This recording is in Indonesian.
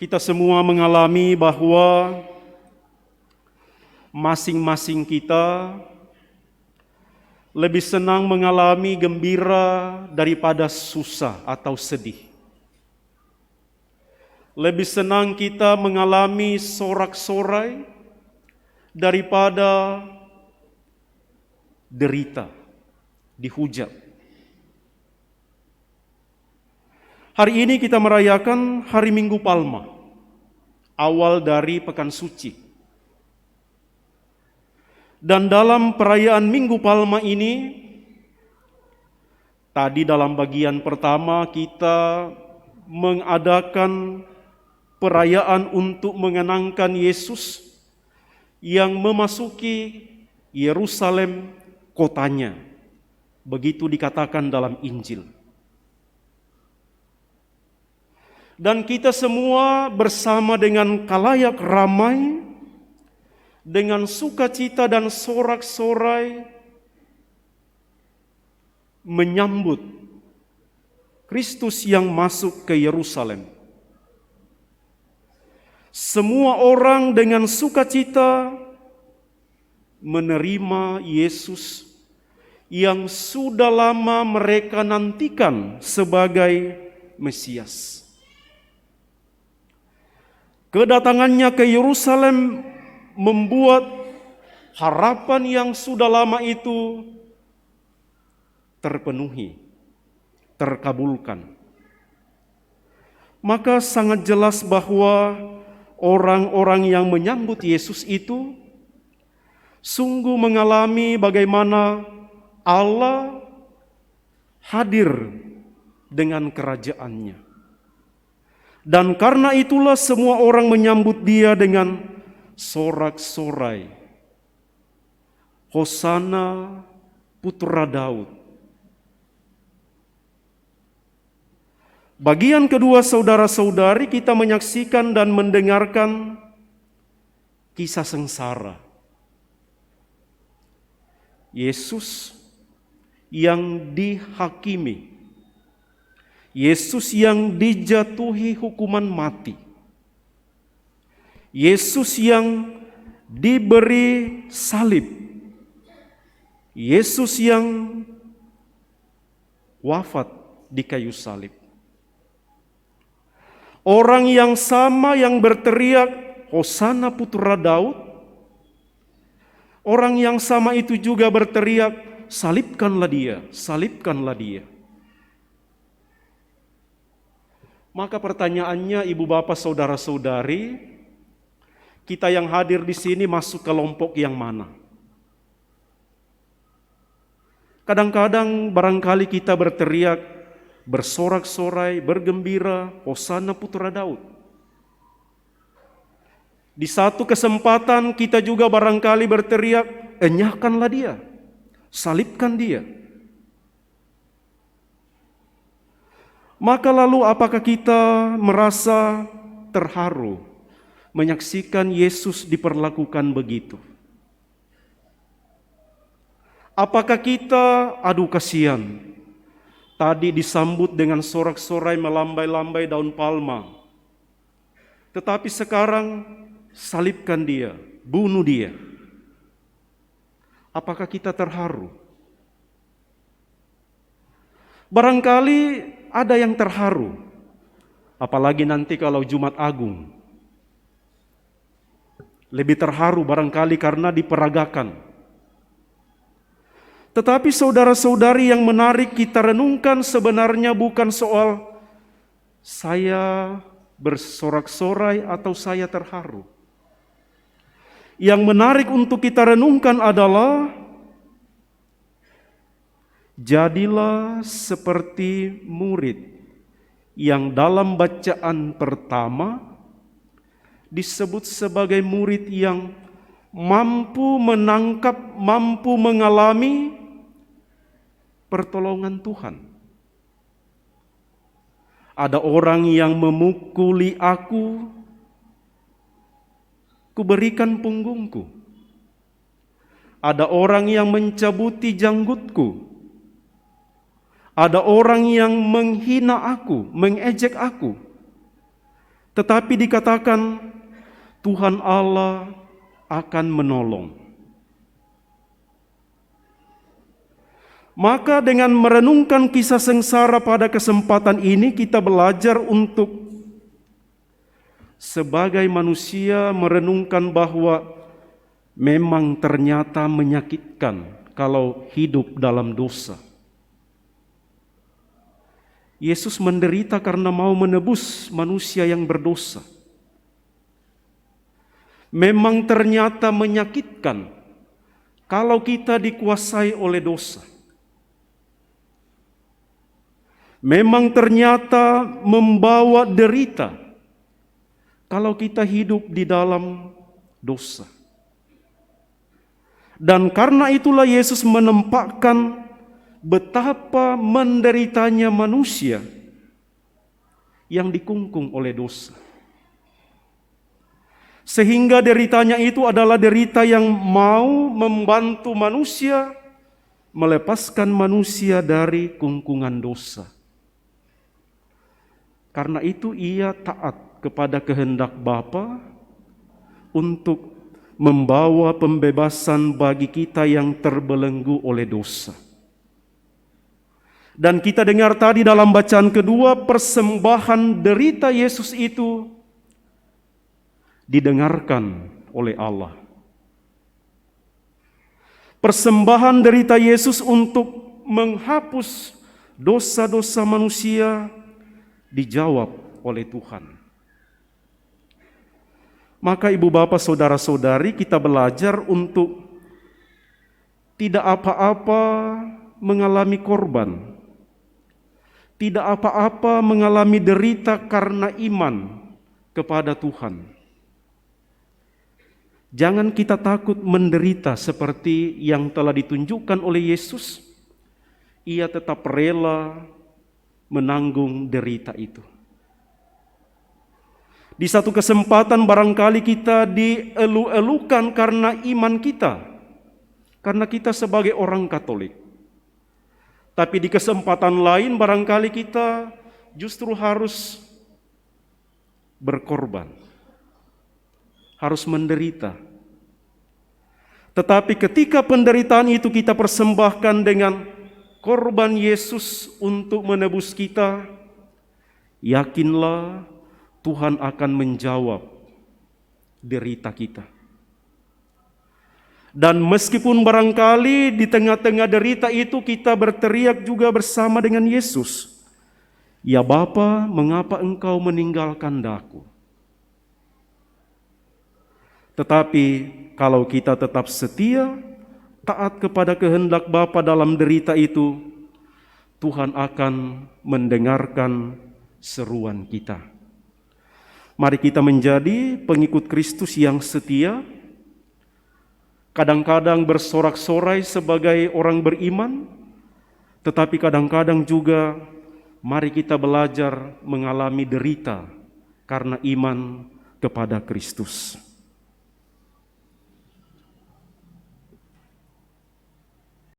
Kita semua mengalami bahwa masing-masing kita lebih senang mengalami gembira daripada susah atau sedih. Lebih senang kita mengalami sorak-sorai daripada derita, dihujat. Hari ini kita merayakan hari Minggu Palma, awal dari Pekan Suci. Dan dalam perayaan Minggu Palma ini, tadi dalam bagian pertama kita mengadakan perayaan untuk mengenangkan Yesus yang memasuki Yerusalem kotanya. Begitu dikatakan dalam Injil. Dan kita semua bersama dengan khalayak ramai, dengan sukacita dan sorak-sorai menyambut Kristus yang masuk ke Yerusalem. Semua orang dengan sukacita menerima Yesus yang sudah lama mereka nantikan sebagai Mesias. Kedatangannya ke Yerusalem membuat harapan yang sudah lama itu terpenuhi, terkabulkan. Maka sangat jelas bahwa orang-orang yang menyambut Yesus itu sungguh mengalami bagaimana Allah hadir dengan kerajaannya. Dan karena itulah semua orang menyambut dia dengan sorak-sorai. Hosana putra Daud. Bagian kedua saudara-saudari kita menyaksikan dan mendengarkan kisah sengsara. Yesus yang dihakimi. Yesus yang dijatuhi hukuman mati. Yesus yang diberi salib. Yesus yang wafat di kayu salib. Orang yang sama yang berteriak, Hosana putra Daud. Orang yang sama itu juga berteriak, salibkanlah dia, salibkanlah dia. Maka pertanyaannya ibu bapak saudara-saudari, kita yang hadir di sini masuk kelompok yang mana? Kadang-kadang barangkali kita berteriak, bersorak-sorai, bergembira, Hosana putra Daud. Di satu kesempatan kita juga barangkali berteriak, enyahkanlah dia, salibkan dia. Maka lalu apakah kita merasa terharu menyaksikan Yesus diperlakukan begitu? Apakah kita, aduh kasihan, tadi disambut dengan sorak-sorai melambai-lambai daun palma, tetapi sekarang salibkan dia, bunuh dia. Apakah kita terharu? Barangkali ada yang terharu, apalagi nanti kalau Jumat Agung. Lebih terharu barangkali karena diperagakan. Tetapi saudara-saudari, yang menarik kita renungkan sebenarnya bukan soal saya bersorak-sorai atau saya terharu. Yang menarik untuk kita renungkan adalah jadilah seperti murid yang dalam bacaan pertama disebut sebagai murid yang mampu menangkap, mampu mengalami pertolongan Tuhan. Ada orang yang memukuli aku, kuberikan punggungku. Ada orang yang mencabuti janggutku. Ada orang yang menghina aku, mengejek aku. Tetapi dikatakan Tuhan Allah akan menolong. Maka dengan merenungkan kisah sengsara pada kesempatan ini, kita belajar untuk sebagai manusia merenungkan bahwa memang ternyata menyakitkan kalau hidup dalam dosa. Yesus menderita karena mau menebus manusia yang berdosa. Memang ternyata menyakitkan kalau kita dikuasai oleh dosa. Memang ternyata membawa derita kalau kita hidup di dalam dosa. Dan karena itulah Yesus menempatkan betapa menderitanya manusia yang dikungkung oleh dosa. Sehingga deritanya itu adalah derita yang mau membantu manusia melepaskan manusia dari kungkungan dosa. Karena itu ia taat kepada kehendak Bapa untuk membawa pembebasan bagi kita yang terbelenggu oleh dosa. Dan kita dengar tadi dalam bacaan kedua, persembahan derita Yesus itu didengarkan oleh Allah. Persembahan derita Yesus untuk menghapus dosa-dosa manusia dijawab oleh Tuhan. Maka ibu bapak saudara-saudari, kita belajar untuk tidak apa-apa mengalami korban. Tidak apa-apa mengalami derita karena iman kepada Tuhan. Jangan kita takut menderita seperti yang telah ditunjukkan oleh Yesus. Ia tetap rela menanggung derita itu. Di satu kesempatan barangkali kita dielu-elukan karena iman kita. Karena kita sebagai orang Katolik. Tapi di kesempatan lain barangkali kita justru harus berkorban. Harus menderita. Tetapi ketika penderitaan itu kita persembahkan dengan korban Yesus untuk menebus kita, yakinlah Tuhan akan menjawab derita kita. Dan meskipun barangkali di tengah-tengah derita itu kita berteriak juga bersama dengan Yesus, "Ya Bapa, mengapa Engkau meninggalkan Daku?" Tetapi kalau kita tetap setia, taat kepada kehendak Bapa dalam derita itu, Tuhan akan mendengarkan seruan kita. Mari kita menjadi pengikut Kristus yang setia, kadang-kadang bersorak-sorai sebagai orang beriman, tetapi kadang-kadang juga mari kita belajar mengalami derita karena iman kepada Kristus.